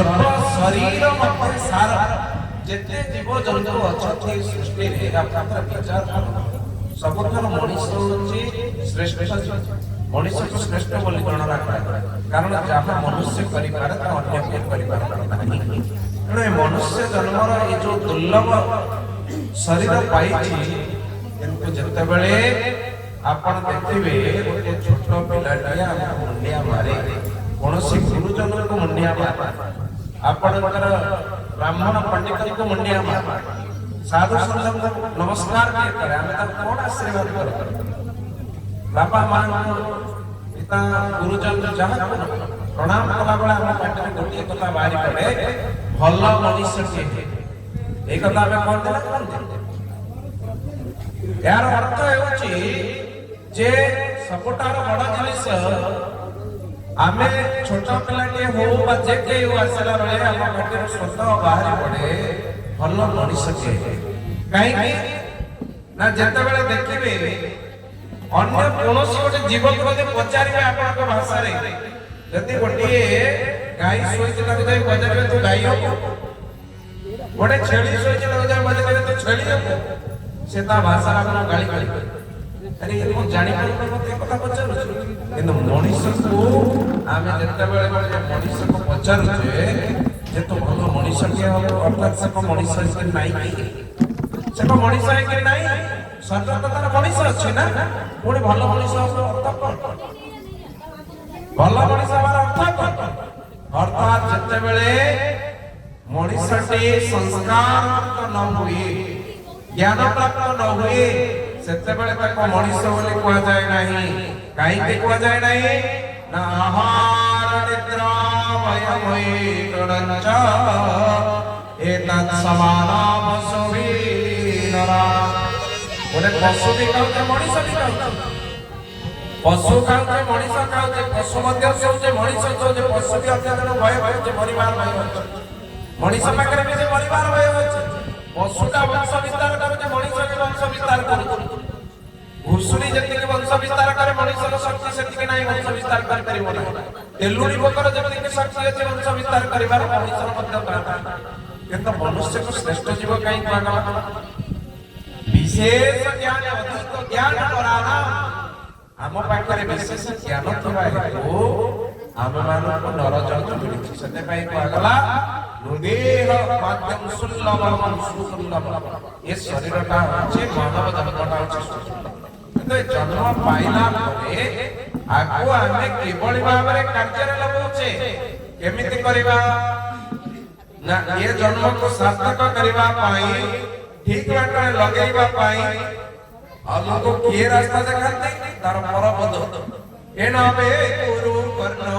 सर्व शरीर मध्य सार जेते जीव जंतु अछथि सृष्टि रे आपनकर विचार सबथर मनुष्य होची श्रेष्ठ मनुष्य को श्रेष्ठ बोली गणना कराय कारण जहाँ मनुष्य करि पारे ता अन्य के करि पारे नहीं तेणु मनुष्य जन्मर ये जो दुर्लभ शरीर पाइछि किंतु जते बेले आपण देखिबे गोटे छोट पिलाटिया मुंडिया मारे कोनोसी गुरुजन को मुंडिया मारे आपणकर ब्राह्मण पंडित को मुंडिया मारे साधु संत को नमस्कार करे हमें तब कौन आशीर्वाद कर बापा मान पिता गुरुजन जहाँ प्रणाम कला बेला हम पाटे गोटे कथा बाहरी पड़े भल मनुष्य के ए कथा हमें कौन देला कौन यार अर्थ हेउची जे सबटार बड़ जिनिस आमे छोटा पिलाटे हो बा जे के हो आसला बेले हम पाटे स्वत बाहरी पड़े भल मनुष्य के काहे ना जते बेले देखिबे अन्य कोनोसी गोटे जीव को जे पचारिबे आपन भाषा रे जति गोटे गाई सोइच लग जाय बजारे तो गाई हो गोटे छेली सोइच लग जाय बजारे तो छेली हो से ता भाषा आपन गाली गाली अरे ये जानि पर मते कथा पचारु किंतु मनुष्य को आमे जते बेले बेले मनुष्य को पचारु जे जे तो भलो मनुष्य के हो अर्थात से को मनुष्य के नाही से को मनुष्य है कि नाही सतततार मनुष्य अछि ना पुणी भलो मनुष्य अर्थ कोन भलो मनुष्य हमारा अर्थ कोन अर्थात जते बेले मनुष्य के संस्कार न हुए ज्ञान प्राप्त न हुए सेते बेले ताको मनुष्य बोली कहा जाय नाही काई के कहा जाय नाही ना आहार निद्रा भय तडंच एतत् समाना पशुवीनरा बोले पशु भी खाउते मनुष्य भी खाउते पशु खाउते मनुष्य खाउते पशु मध्य सोचे मनुष्य सोचे पशु भी अत्यंत भय भय जे परिवार भय होते मनुष्य पाखरे भी जे परिवार भय होते पशुटा वंश विस्तार करे मनुष्य के वंश विस्तार करे घुसुरी जति के वंश विस्तार करे मनुष्य को शक्ति सेति के नाही वंश विस्तार कर परिबो ना तेलुड़ी बोकर जति के शक्ति अछि वंश विस्तार करिवार मनुष्य मध्य करता किंतु मनुष्य को श्रेष्ठ जीव काई कहला विशेष ज्ञान अधिक ज्ञान कराना हम पाखरे विशेष ज्ञान थवा हेतु हम मानव को नर जंतु मिलिछि सते पाई कहला हृदय माध्यम सुलभ सुलभ ये शरीर का जे मानव जन्मटा अछि तो जन्म पाइला परे आगो आमे केवल भाबरे कार्य रे लगौछे केमिति करिबा ना ये जन्म को सार्थक करिबा पाई ठीक बाटरे लगेइबा पाई हमको के रास्ता देखाते तार परपद एना बे गुरु कर्णा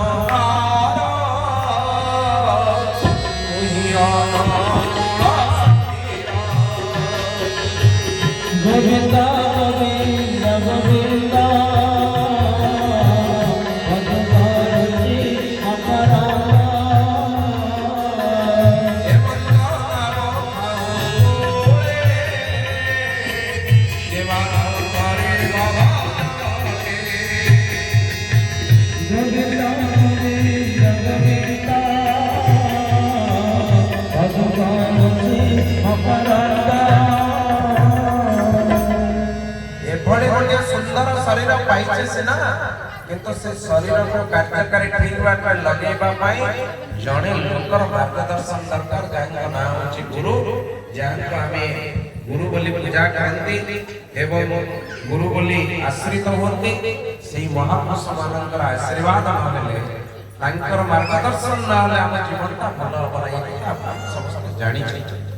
गोविंदा गोविंदा गोविंदा भगवान जी हमारा हे मंगला भोले देवा करे बाबा गोविंदा गोविंदा गोविंदा भगवान जी हमारा बड़े बड़े सुंदर शरीर पाइछे सिना किंतु से शरीर को कार्यकारी ठीक बाटे लगेबा पाई जणे लोकर मार्गदर्शन दरकार जाका नाम अछि गुरु जाका हमें गुरु बोली पूजा करंती एवं गुरु बोली आश्रित होती सेही महापुरुष मानकर आशीर्वाद मानले तांकर मार्गदर्शन न हले हम जीवनटा भलो बनाई सब जानि छै।